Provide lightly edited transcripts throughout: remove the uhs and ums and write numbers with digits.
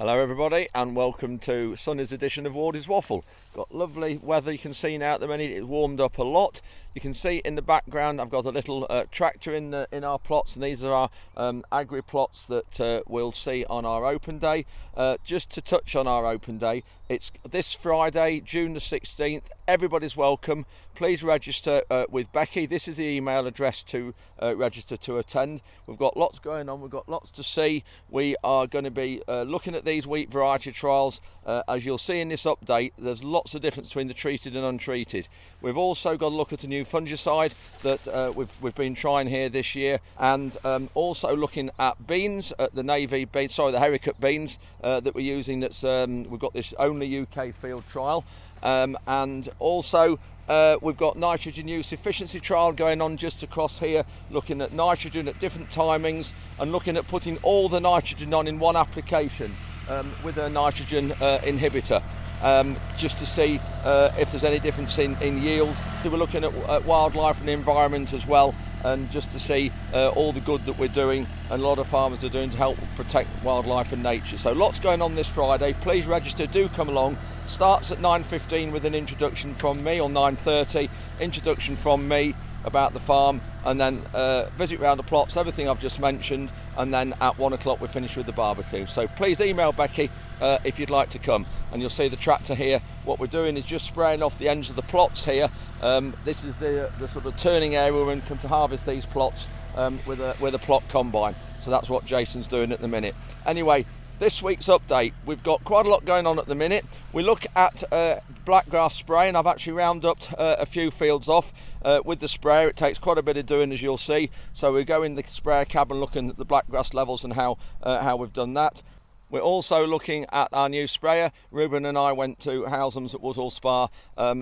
Hello everybody and welcome to Sunny's edition of Wardy's Waffle. Got lovely weather, you can see now at the minute. It's warmed up a lot. You can see in the background I've got a little tractor in our plots, and these are our agri plots that we'll see on our open day. Just to touch on our open day, it's this Friday, June the 16th. Everybody's welcome. Please register with Becky. This is the email address to register to attend. We've got lots going on, we've got lots to see. We are going to be looking at these wheat variety trials. As you'll see in this update, there's lots of difference between the treated and untreated. We've also got to look at a new fungicide that we've been trying here this year, and also looking at beans, the navy beans, sorry, the Hericot beans that we're using. That's we've got this only UK field trial, and also we've got nitrogen use efficiency trial going on just across here, looking at nitrogen at different timings and looking at putting all the nitrogen on in one application with a nitrogen inhibitor, just to see if there's any difference in yield. So we're looking at wildlife and the environment as well, and just to see all the good that we're doing and a lot of farmers are doing to help protect wildlife and nature. So lots going on this Friday. Please register, do come along. Starts at 9:15 with an introduction from me, or 9:30, introduction from me about the farm, and then visit round the plots, everything I've just mentioned, and then at 1 o'clock we finish with the barbecue. So please email Becky if you'd like to come, and you'll see the tractor here. What we're doing is just spraying off the ends of the plots here. This is the sort of turning area when we come to harvest these plots with a plot combine. So that's what Jason's doing at the minute. Anyway, this week's update, we've got quite a lot going on at the minute. We look at blackgrass spraying. I've actually rounded up a few fields off with the sprayer. It takes quite a bit of doing, as you'll see. So we go in the sprayer cab and looking at the blackgrass levels and how we've done that. We're also looking at our new sprayer. Ruben and I went to Housem's at Woodhall Spa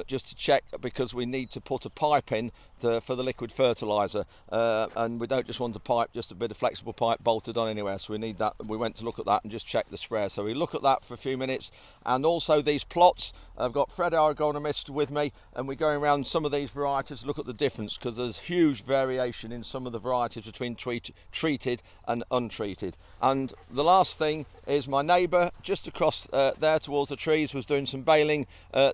just to check, because we need to put a pipe in for the liquid fertiliser, and we don't just want a pipe, just a bit of flexible pipe bolted on anywhere, so we need that. We went to look at that and just check the sprayer, so we look at that for a few minutes. And also these plots, I've got Fred, our agronomist, with me, and we're going around some of these varieties to look at the difference, because there's huge variation in some of the varieties between treated and untreated. And the last thing is my neighbour just across there towards the trees was doing some baling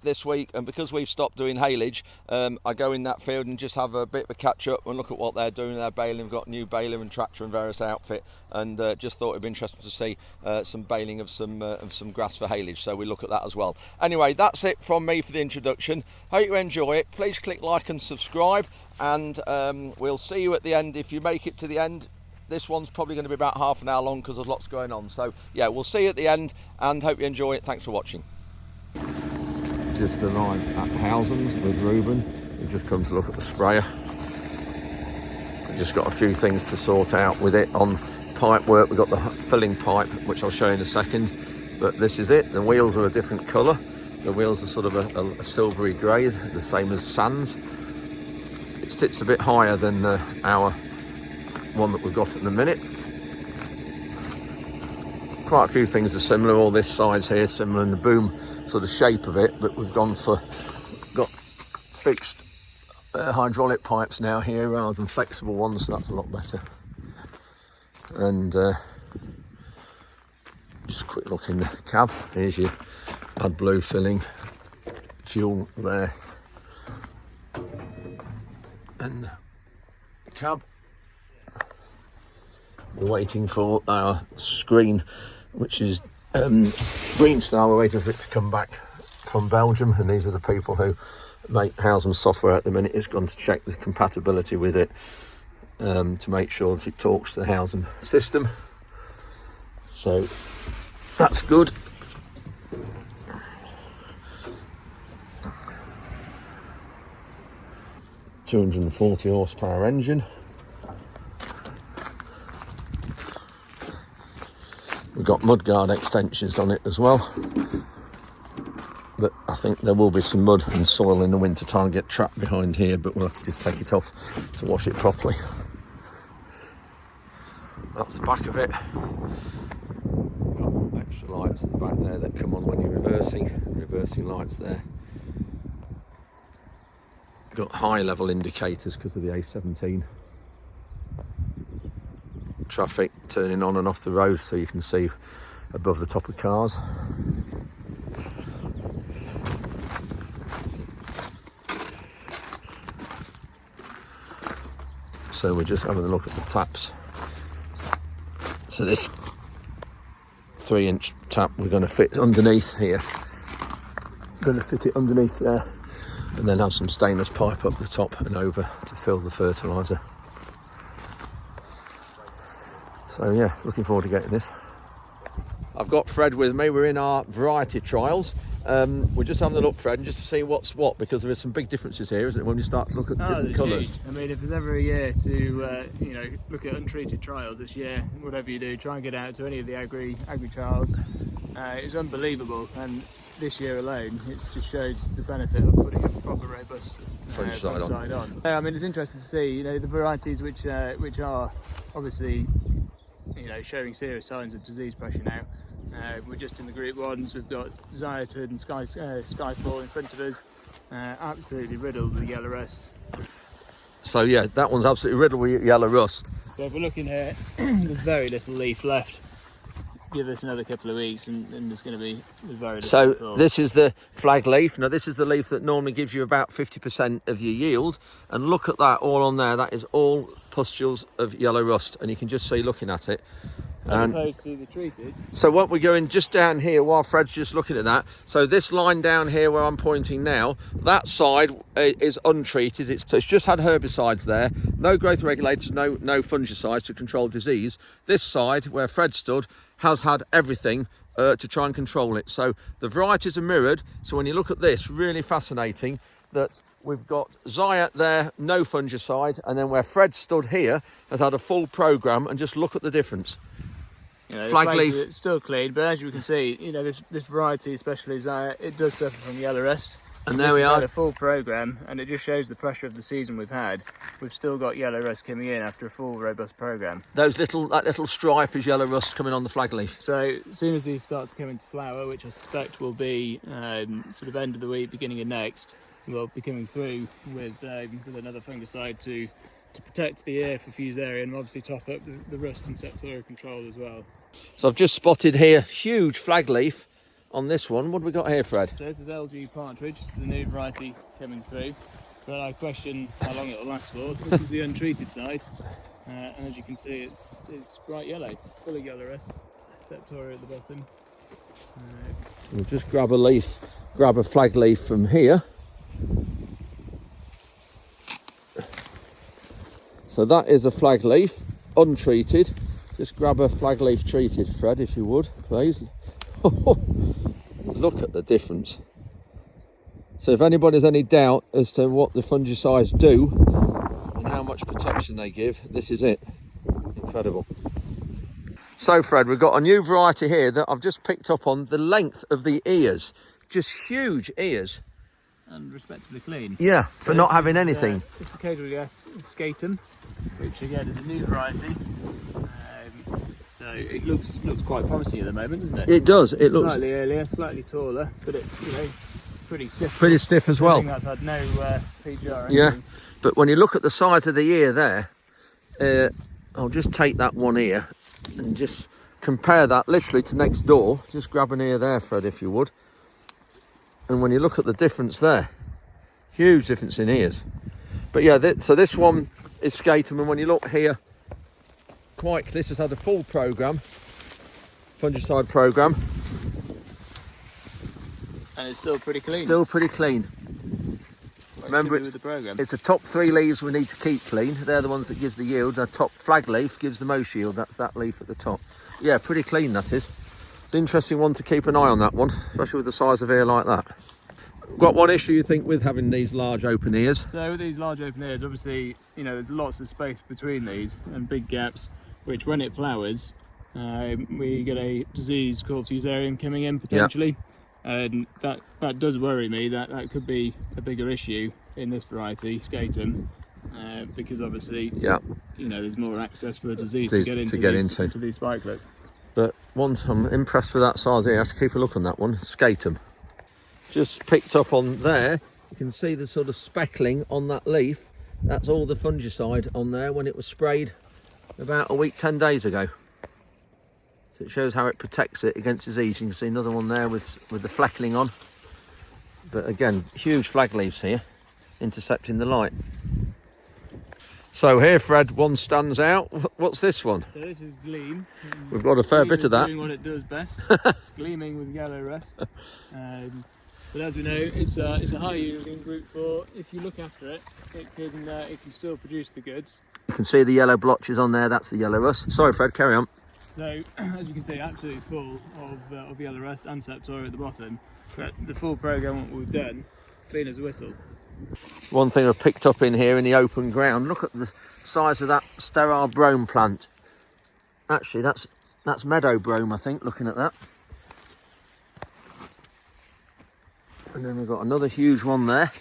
this week, and because we've stopped doing haylage, I go in that field and just have a bit of a catch up and look at what they're doing. They're baling. We've got new baler and tractor and various outfit, and just thought it'd be interesting to see some baling of some grass for haylage, so we look at that as well. Anyway, that's it from me for the introduction. Hope you enjoy it. Please click like and subscribe, and we'll see you at the end if you make it to the end. This one's probably going to be about half an hour long because there's lots going on. So yeah, we'll see you at the end, and hope you enjoy it. Thanks for watching. Just arrived at Housem's with Ruben. We've just come to look at the sprayer. We've just got a few things to sort out with it on pipe work. We've got the filling pipe, which I'll show you in a second, but this is it. The wheels are a different colour. The wheels are sort of a silvery grey, the same as Sans. It sits a bit higher than our one that we've got at the minute. Quite a few things are similar. All this size here similar in the boom sort of shape of it, but we've got fixed hydraulic pipes now here rather than flexible ones, so that's a lot better. And just a quick look in the cab. Here's your AdBlue filling, fuel there, and the cab. We're waiting for our screen, which is Green Star. We're waiting for it to come back from Belgium, and these are the people who make Housem's software at the minute. It's gone to check the compatibility with it to make sure that it talks to the Housem system. So that's good. £240 horsepower engine. We've got mudguard extensions on it as well, but I think there will be some mud and soil in the winter time get trapped behind here, but we'll have to just take it off to wash it properly. That's the back of it. Got extra lights at the back there that come on when you're reversing lights there. Got high level indicators because of the A17 traffic turning on and off the road, so you can see above the top of cars. So we're just having a look at the taps. So this 3-inch tap we're going to fit underneath here. Going to fit it underneath there, and then have some stainless pipe up the top and over to fill the fertiliser. So yeah, looking forward to getting this. I've got Fred with me. We're in our variety trials. We're just having a look, Fred, just to see what's what, because there are some big differences here, isn't it, when you start to look at different colours. I mean, if there's ever a year to you know, look at untreated trials this year, whatever you do, try and get out to any of the agri trials. It's unbelievable, and this year alone, it just shows the benefit of putting a proper robust fungicide on. I mean, it's interesting to see, you know, the varieties which are obviously, you know, showing serious signs of disease pressure now. We're just in the group ones. We've got Zyota and Skyfall in front of us, absolutely riddled with yellow rust. So yeah, that one's absolutely riddled with yellow rust. So if we're looking here, there's very little leaf left. Give us another couple of weeks and there's going to be very little. So this is the flag leaf. Now this is the leaf that normally gives you about 50% of your yield, and look at that all on there. That is all pustules of yellow rust, and you can just see looking at it. As opposed to the treated. So what we're going just down here while Fred's just looking at that. So this line down here where I'm pointing now, that side is untreated. So it's just had herbicides there, no growth regulators, no fungicides to control disease. This side where Fred stood has had everything to try and control it. So the varieties are mirrored. So when you look at this, really fascinating that we've got Zyat there, no fungicide, and then where Fred stood here has had a full programme, and just look at the difference. You know, flag leaf, it's still clean, but as you can see, you know, this variety, especially Zyat, it does suffer from yellow rust. And there we are. Had a full programme, and it just shows the pressure of the season we've had. We've still got yellow rust coming in after a full robust programme. That little stripe is yellow rust coming on the flag leaf. So as soon as these start to come into flower, which I suspect will be sort of end of the week, beginning of next, we'll be coming through with another fungicide to protect the ear for Fusarium, and obviously top up the rust and septoria control as well. So I've just spotted here huge flag leaf on this one. What have we got here, Fred? So this is LG Partridge. This is a new variety coming through, but I question how long it will last for. This is the untreated side, and as you can see, it's bright yellow, full of yellow rust, septoria at the bottom. We'll just grab a flag leaf from here. So that is a flag leaf, untreated. Just grab a flag leaf treated, Fred, if you would, please. Look at the difference. So if anybody's any doubt as to what the fungicides do and how much protection they give, this is it. Incredible. So Fred, we've got a new variety here that I've just picked up on the length of the ears. Just huge ears. And respectably clean. Yeah, for not having anything. It's a KWS Skatum, which again is a new variety. So it looks quite promising at the moment, doesn't it? It does. It looks slightly earlier, slightly taller, but it's, you know, pretty stiff. Pretty stiff as well. I think that's had no PGR. Yeah, but when you look at the size of the ear there, I'll just take that one ear and just compare that literally to next door. Just grab an ear there, Fred, if you would. And when you look at the difference there, huge difference in ears. But yeah, so this one is Skatum, and when you look here, this has had a full programme, fungicide programme. And it's still pretty clean. Still pretty clean. Remember, it's the top 3 leaves we need to keep clean. They're the ones that gives the yield. The top flag leaf gives the most yield. That's that leaf at the top. Yeah, pretty clean that is. It's an interesting one to keep an eye on, that one, especially with the size of ear like that. Got one issue, you think, with having these large open ears? So with these large open ears, obviously, you know, there's lots of space between these and big gaps, which when it flowers, we get a disease called Fusarium coming in potentially. Yep. And that does worry me. That could be a bigger issue in this variety, Skatum, because obviously, yep, you know, there's more access for the disease to get into these spikelets. But once I'm impressed with that size here, I have to keep a look on that one. Skatum. Just picked up on there, you can see the sort of speckling on that leaf. That's all the fungicide on there when it was sprayed about a week, 10 days ago. So it shows how it protects it against disease. You can see another one there with the fleckling on. But again, huge flag leaves here, intercepting the light. So here, Fred, one stands out. What's this one? So this is Gleam. We've got a fair bit of that. Doing what it does best. It's gleaming with yellow rust. But as we know, it's a high yielding group 4. If you look after it, it can still produce the goods. You can see the yellow blotches on there. That's the yellow rust. Sorry, Fred, carry on. So as you can see, absolutely full of yellow rust and septoria at the bottom. But the full programme what we've done, clean as a whistle. One thing I've picked up in here in the open ground, look at the size of that sterile brome plant. Actually, that's meadow brome, I think, looking at that. And then we've got another huge one there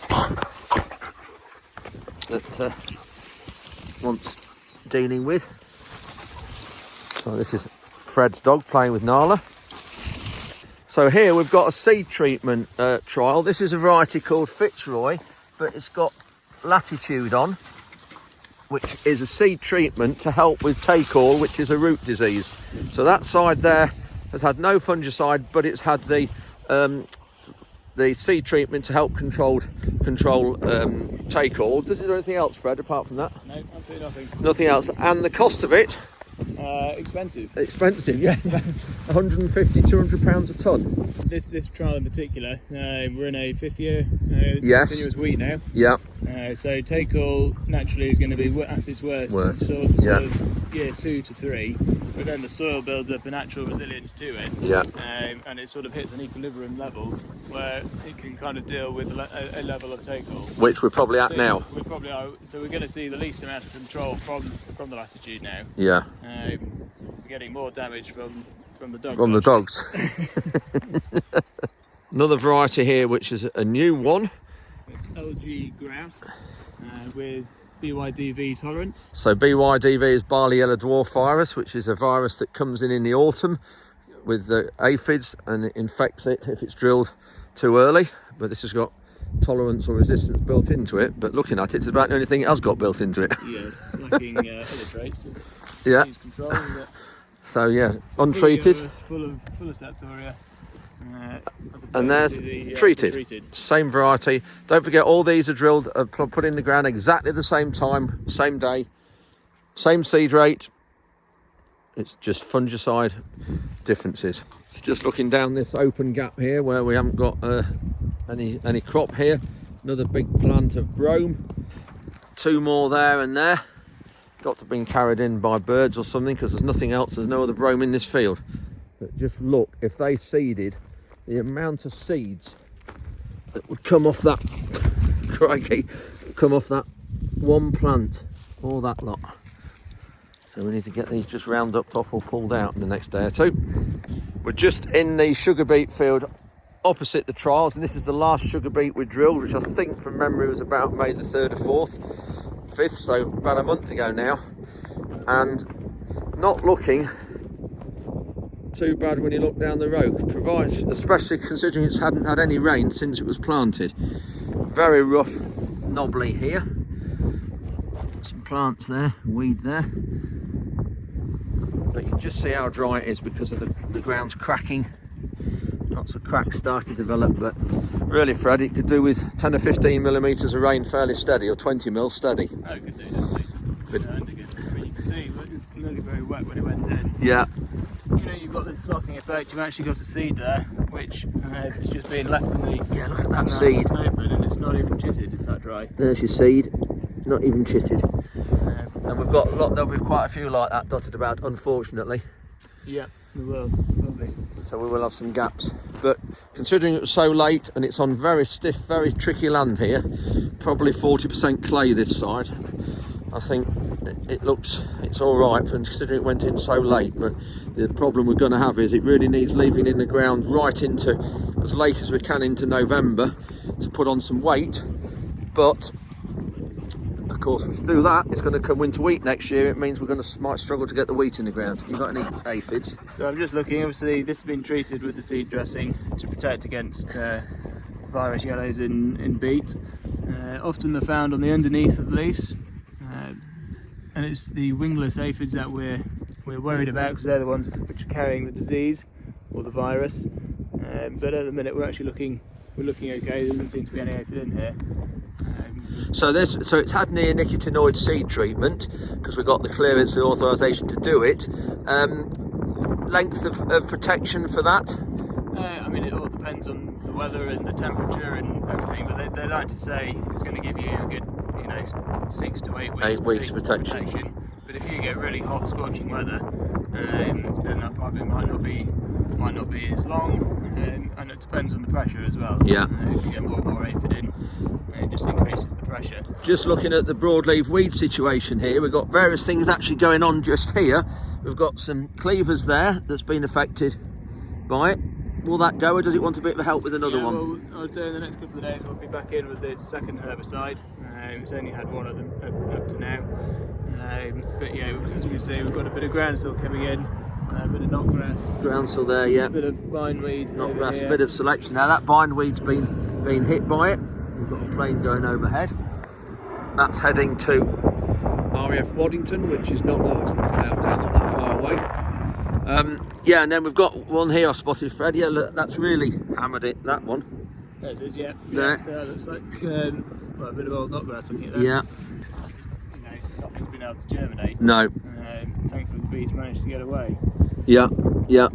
that wants dealing with. So this is Fred's dog playing with Nala. So here we've got a seed treatment trial. This is a variety called Fitzroy, but it's got latitude on, which is a seed treatment to help with take-all, which is a root disease. So that side there has had no fungicide, but it's had the seed treatment to help control take-all. Does it do anything else, Fred, apart from that? No, absolutely nothing. Nothing else. And the cost of it? Expensive. Expensive, yeah. 150, 200 pounds a tonne. This trial in particular, we're in a 5th year Yes. continuous wheat now. Yeah. So take-all naturally is going to be at its worst. Yeah. Of year 2 to 3, but then the soil builds up a natural resilience to it. Yeah. And it sort of hits an equilibrium level where it can kind of deal with a level of take-all. Which we're probably at now. We probably are. So we're going to see the least amount of control from the latitude now. Yeah. We're getting more damage from the dogs. From the dogs. Another variety here, which is a new one. It's LG grouse with BYDV tolerance. So BYDV is barley yellow dwarf virus, which is a virus that comes in the autumn with the aphids and it infects it if it's drilled too early. But this has got tolerance or resistance built into it. But looking at it, it's about the only thing it has got built into it. Yes, lacking other traits of Yeah. disease control. But So yeah, untreated. full of septoria. And there's treated. Same variety. Don't forget, all these are drilled, put in the ground exactly the same time, same day, same seed rate. It's just fungicide differences. So just looking down this open gap here where we haven't got any crop here. Another big plant of brome. 2 more there and there. Got to have been carried in by birds or something because there's nothing else. There's no other brome in this field. But just look, if they seeded, the amount of seeds that would come off that, crikey, come off that one plant, all that lot. So we need to get these just round up off or pulled out in the next day or 2. We're just in the sugar beet field opposite the trials, and this is the last sugar beet we drilled, which I think from memory was about May the 3rd or 5th, so about a month ago now, and not looking too bad when you look down the road, provides, especially considering it hadn't had any rain since it was planted. Very rough, knobbly here. Some plants there, weed there. But you can just see how dry it is because of the ground's cracking. Lots of cracks starting to develop, but really, Fred, it could do with 10 or 15 millimetres of rain fairly steady, or 20 mil steady. Oh, it could do, definitely. But you can see it's clearly very wet when it went in. Yeah. You know, you've got this sloughing effect. You've actually got a seed there, which is just being left in the. Yeah, look at that seed. Open, and it's not even chitted. It's that dry. There's your seed, not even chitted. And we've got a lot. There'll be quite a few like that dotted about, unfortunately. Yeah, we will. Lovely. So we will have some gaps. But considering it was so late and it's on very stiff, very tricky land here, probably 40% clay this side, I think it's all right for considering it went in so late. But the problem we're going to have is it really needs leaving in the ground right into as late as we can into November to put on some weight. But of course, if we do that, it's going to come winter wheat next year. It means might struggle to get the wheat in the ground. You got any aphids? So I'm just looking. Obviously, this has been treated with the seed dressing to protect against virus yellows in beet. Often they're found on the underneath of the leaves, and it's the wingless aphids that we're we're worried about, because they're the ones which are carrying the disease or the virus. But at the minute we're looking okay. There doesn't seem to be any aphid in here. So it's had neonicotinoid seed treatment because we've got the clearance and authorisation to do it. Length of protection for that? I mean, it all depends on the weather and the temperature and everything, but they like to say it's going to give you a good, 6 to 8 weeks. 8 weeks protection. But if you get really hot, scorching weather, then that probably might not be as long, and it depends on the pressure as well. Yeah. If you get more aphid in, it just increases the pressure. Just looking at the broadleaf weed situation here, we've got various things actually going on just here. We've got some cleavers there that's been affected by it. Will that go, or does it want a bit of help with another one? Well, I would say in the next couple of days we'll be back in with its second herbicide. It's only had one of them up to now. But yeah, as we can see, we've got a bit of groundsel coming in, a bit of knotgrass. Groundsel there, yeah. A bit of bindweed. Knotgrass, a bit of selection. Now that bindweed's been hit by it. We've got a plane going overhead. That's heading to RAF Waddington, which is not nice in the cloud down, not that far away. Yeah, and then we've got one here I spotted, Fred. Yeah, look, that's really hammered it, that one. There it is, yeah. There. So it looks like a bit of old knotgrass looking at that. Yeah. Nothing's been able to germinate. No. Thankfully the bees managed to get away. Yeah, yeah.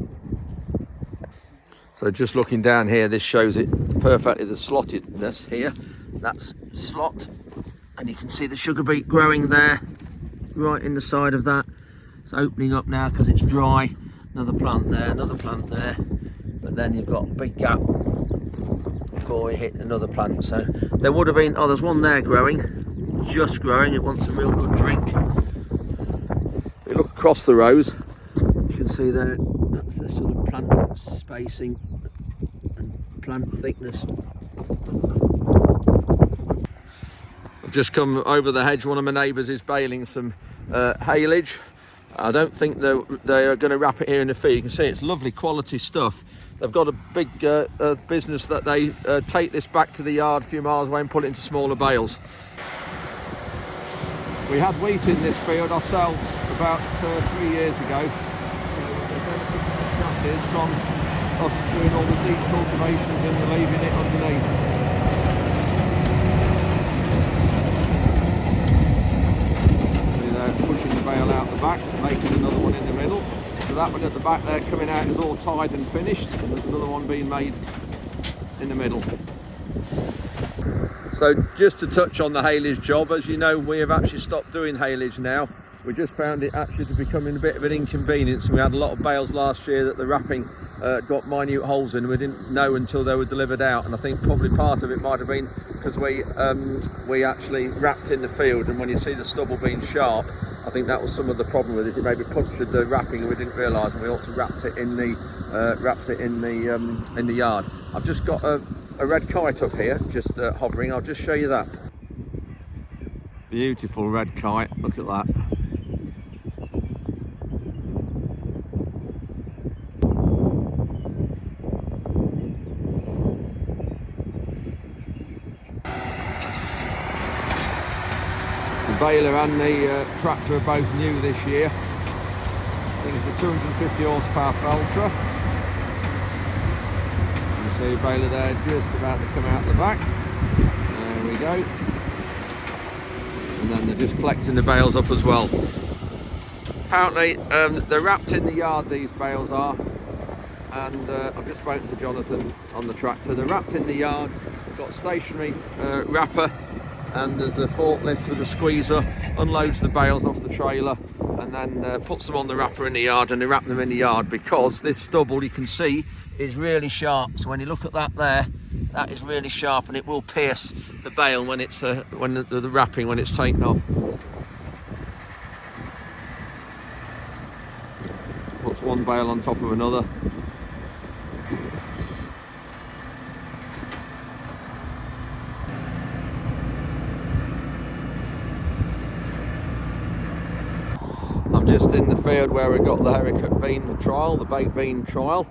So just looking down here, this shows it perfectly, the slottedness here. That's slot, and you can see the sugar beet growing there, right in the side of that. It's opening up now because it's dry. Another plant there, another plant there. But then you've got a big gap before we hit another plant. So there would have been, oh, there's one there growing, just growing. It wants a real good drink. We look across the rows, you can see there, that's the sort of plant spacing and plant thickness. I've just come over the hedge. One of my neighbours is baling some haylage. I don't think they are going to wrap it here in the field. You can see it's lovely quality stuff. They've got a big business that they take this back to the yard a few miles away and put it into smaller bales. We had wheat in this field ourselves about 3 years ago. So the benefit of this grass is from us doing all the deep cultivations and leaving it underneath. Pushing the bale out the back, making another one in the middle. So that one at the back there coming out is all tied and finished, and there's another one being made in the middle. So just to touch on the haylage job, as you know, we have actually stopped doing haylage now. We just found it actually to becoming a bit of an inconvenience, and we had a lot of bales last year that the wrapping got minute holes in. We didn't know until they were delivered out, and I think probably part of it might have been because we actually wrapped in the field, and when you see the stubble being sharp, I think that was some of the problem with it. It maybe punctured the wrapping and we didn't realise, and we ought to wrapped it in the yard. I've just got a red kite up here, just hovering. I'll just show you that. Beautiful red kite. Look at that. The baler and the tractor are both new this year. I think it's a 250 horsepower Feltra. You see the baler there just about to come out the back. There we go. And then they're just collecting the bales up as well. Apparently they're wrapped in the yard, these bales are. And I've just spoken to Jonathan on the tractor. They're wrapped in the yard. They've got stationary wrapper, and there's a forklift with a squeezer, unloads the bales off the trailer and then puts them on the wrapper in the yard, and they wrap them in the yard because this stubble, you can see, is really sharp. So when you look at that there, that is really sharp, and it will pierce the bale when it's when the wrapping, when it's taken off. Puts one bale on top of another. I'm just in the field where we got the Herricote bean trial, the baked bean trial,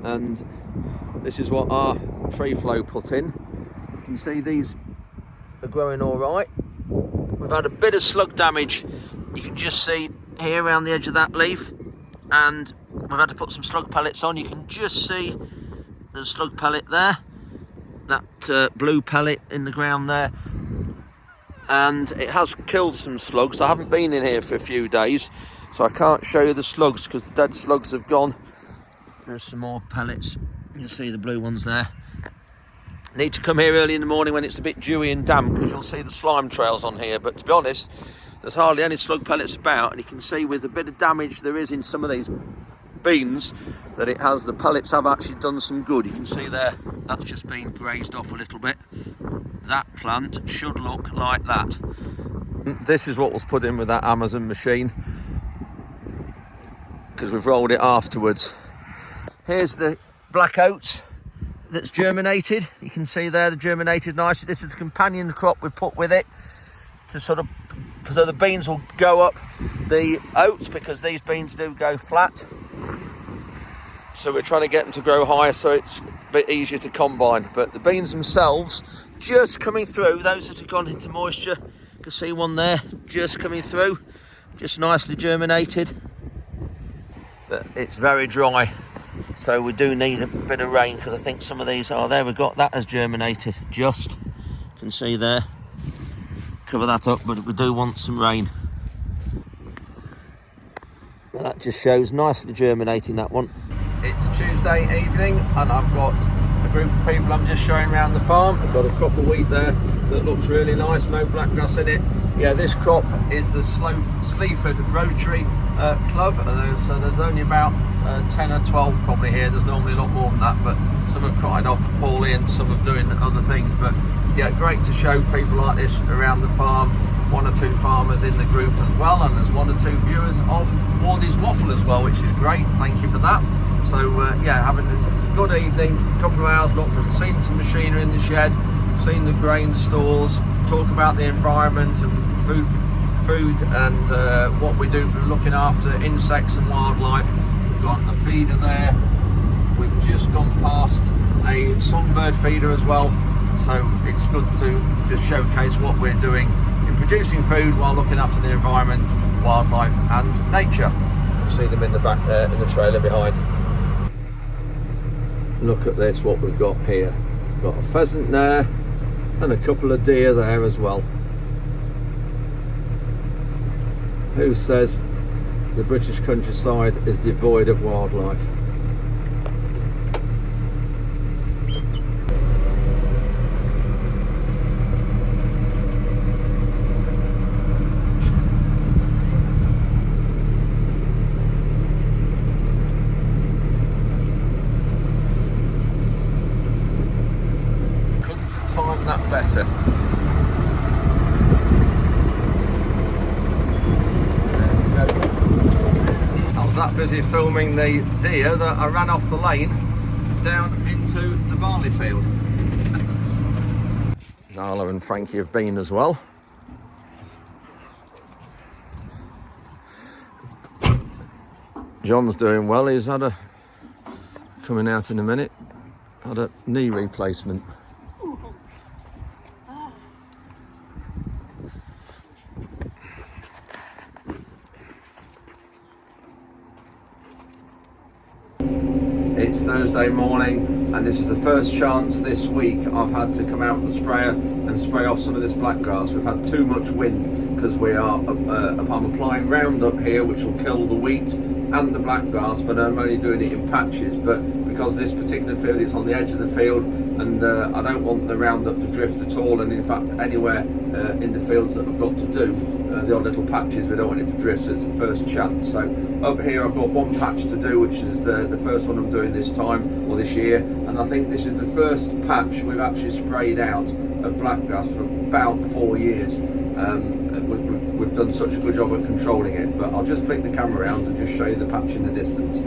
and this is what our tree flow put in. You can see these are growing all right. We've had a bit of slug damage. You can just see here around the edge of that leaf, and we've had to put some slug pellets on. You can just see there's a slug pellet there, that blue pellet in the ground there, and it has killed some slugs. I haven't been in here for a few days, so I can't show you the slugs because the dead slugs have gone. There's some more pellets. You can see the blue ones there. Need to come here early in the morning when it's a bit dewy and damp, because you'll see the slime trails on here. But to be honest, there's hardly any slug pellets about, and you can see with the bit of damage there is in some of these beans that the pellets have actually done some good. You can see there, that's just been grazed off a little bit. That plant should look like that. This is what was put in with that Amazon machine, because we've rolled it afterwards. Here's the black oats that's germinated. You can see there, the germinated nicely. This is the companion crop we put with it to sort of, so the beans will go up the oats, because these beans do go flat. So we're trying to get them to grow higher so it's a bit easier to combine. But the beans themselves just coming through, those that have gone into moisture, you can see one there just coming through, just nicely germinated. But it's very dry, so we do need a bit of rain, because I think some of these are there. We've got that has germinated, just, you can see there, cover that up, but we do want some rain. Well, that just shows nicely germinating, that one. It's Tuesday evening and I've got a group of people I'm just showing around the farm. I've got a crop of wheat there that looks really nice, no blackgrass in it. Yeah, this crop is the Sleaford Rotary Club. So there's only about 10 or 12 probably here. There's normally a lot more than that, but some have cried off poorly and some are doing other things. But yeah, great to show people like this around the farm. 1 or 2 farmers in the group as well, and there's 1 or 2 viewers of Wardy's Waffle as well, which is great. Thank you for that. So yeah, having a good evening, a couple of hours. Look, we've seen some machinery in the shed, seen the grain stores, talk about the environment and food and what we do for looking after insects and wildlife. We've got the feeder there. We've just gone past a songbird feeder as well, so it's good to just showcase what we're doing in producing food while looking after the environment, wildlife and nature. You see them in the back there in the trailer behind. Look at this, what we've got here. We've got a pheasant there and a couple of deer there as well. Who says the British countryside is devoid of wildlife? That better. I was that busy filming the deer that I ran off the lane down into the barley field. Nala and Frankie have been as well. John's doing well. He's had a, coming out in a minute, had a knee replacement. It's Thursday morning and this is the first chance this week I've had to come out with the sprayer and spray off some of this blackgrass. We've had too much wind because we are I'm applying Roundup here, which will kill the wheat and the blackgrass, but I'm only doing it in patches. But because this particular field is on the edge of the field and I don't want the Roundup to drift at all, and in fact anywhere in the fields that I've got to do, the odd little patches, we don't want it to drift, so it's the first chance. So up here I've got 1 patch to do, which is the first one I'm doing this time or this year, and I think this is the first patch we've actually sprayed out of blackgrass for about 4 years. We've done such a good job at controlling it, but I'll just flick the camera around and just show you the patch in the distance.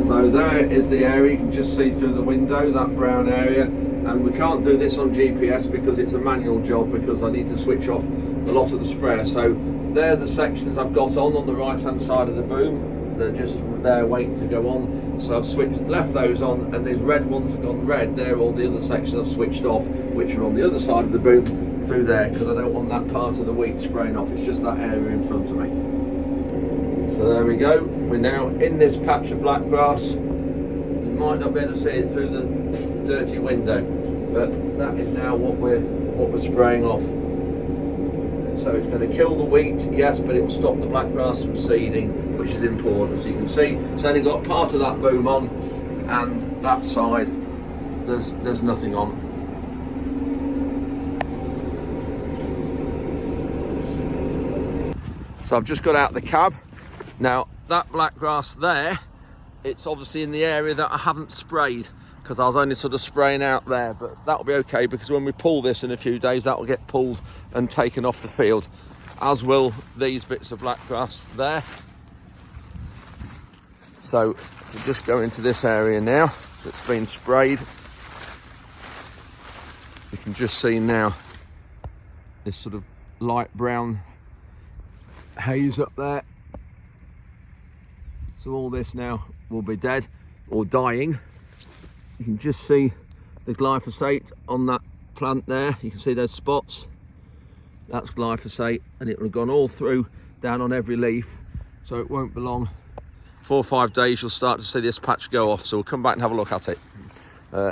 So there is the area, you can just see through the window, that brown area, and we can't do this on GPS because it's a manual job, because I need to switch off a lot of the sprayer. So they're the sections I've got on the right hand side of the boom. They're just there waiting to go on, so I've left those on, and these red ones have gone red. They're all the other sections I've switched off, which are on the other side of the boom through there, because I don't want that part of the wheat spraying off. It's just that area in front of me. So there we go, we're now in this patch of blackgrass. You might not be able to see it through the dirty window, but that is now what we're spraying off. So it's going to kill the wheat, yes, but it will stop the blackgrass from seeding, which is important. As you can see, it's only got part of that boom on, and that side there's nothing on. So I've just got out the cab. Now that blackgrass there, it's obviously in the area that I haven't sprayed, because I was only sort of spraying out there, but that'll be okay, because when we pull this in a few days, that will get pulled and taken off the field, as will these bits of blackgrass there. So if we just go into this area now that's been sprayed, you can just see now this sort of light brown haze up there. So all this now will be dead or dying. You can just see the glyphosate on that plant there. You can see there's spots. That's glyphosate, and it will have gone all through down on every leaf. So it won't be long. 4 or 5 days you'll start to see this patch go off. So we'll come back and have a look at it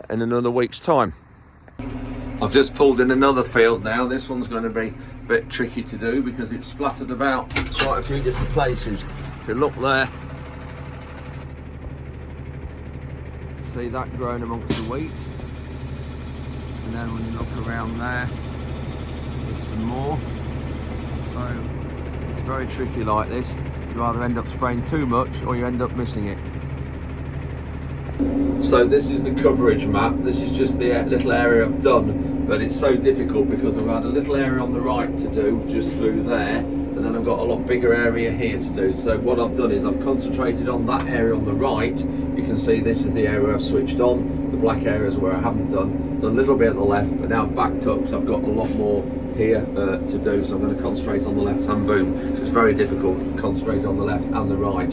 in another week's time. I've just pulled in another field now. This one's going to be a bit tricky to do because it's splattered about quite a few different places. If you look there, see that growing amongst the wheat, and then when you look around there, there's some more. So it's very tricky like this. You either end up spraying too much or you end up missing it. So this is the coverage map. This is just the little area I've done, but it's so difficult because I've had a little area on the right to do just through there, and then I've got a lot bigger area here to do. So what I've done is I've concentrated on that area on the right. You can see this is the area I've switched on. The black areas where I haven't done a little bit on the left, but now I've backed up because I've got a lot more here to do. So I'm going to concentrate on the left hand boom. So it's very difficult concentrating on the left and the right.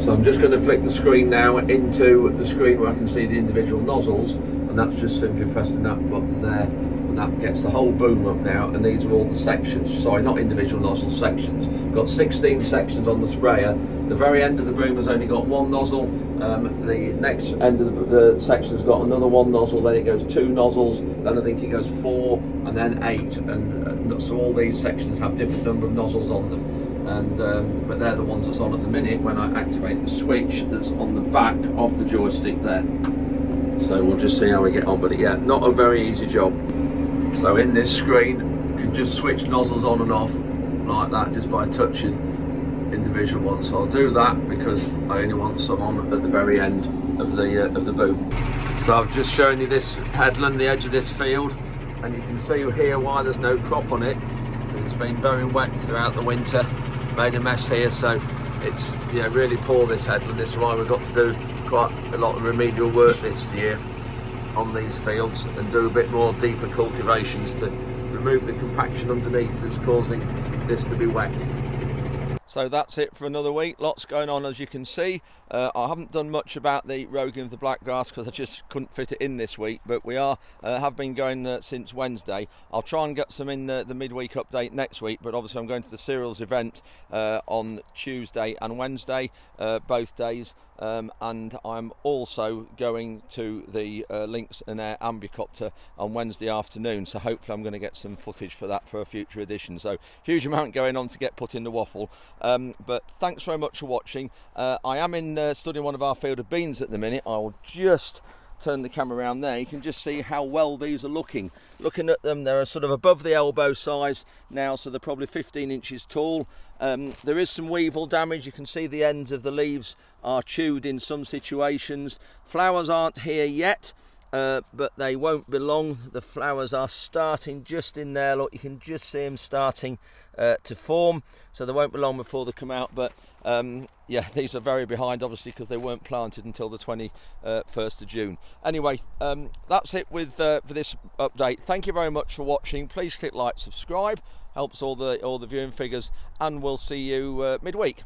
So I'm just going to flick the screen now into the screen where I can see the individual nozzles, and that's just simply pressing that button there, and that gets the whole boom up now. And these are all the sections, sorry, not individual nozzles, sections. Got 16 sections on the sprayer. The very end of the boom has only got 1 nozzle. The next end of the section's got another 1 nozzle, then it goes 2 nozzles, then I think it goes 4, and then 8, and so all these sections have different number of nozzles on them. And but they're the ones that's on at the minute when I activate the switch that's on the back of the joystick there. So we'll just see how we get on, but yeah, not a very easy job. So in this screen, you can just switch nozzles on and off like that just by touching individual ones. So I'll do that because I only want some on at the very end of the boom. So I've just shown you this headland, the edge of this field, and you can see here why there's no crop on it. It's been very wet throughout the winter. Made a mess here, so it's really poor, this headland. This is why we've got to do quite a lot of remedial work this year on these fields and do a bit more deeper cultivations to remove the compaction underneath that's causing this to be wet. So that's it for another week. Lots going on, as you can see. I haven't done much about the roguing of the blackgrass because I just couldn't fit it in this week, but we have been going since Wednesday. I'll try and get some in the midweek update next week, but obviously I'm going to the cereals event on Tuesday and Wednesday, both days. And I'm also going to the Lynx and Air Ambucopter on Wednesday afternoon, so hopefully I'm going to get some footage for that for a future edition. So huge amount going on to get put in the waffle, but thanks very much for watching. I am in studying one of our field of beans at the minute. I will just turn the camera around there. You can just see how well these are looking at them. They're sort of above the elbow size now, so they're probably 15 inches tall. There is some weevil damage. You can see the ends of the leaves are chewed in some situations. Flowers aren't here yet, but they won't be long. The flowers are starting just in there. Look, you can just see them starting to form, so they won't be long before they come out. But yeah, these are very behind, obviously, because they weren't planted until the 21st of June. Anyway, that's it with for this update. Thank you very much for watching. Please click like, subscribe, helps all the viewing figures, and we'll see you midweek.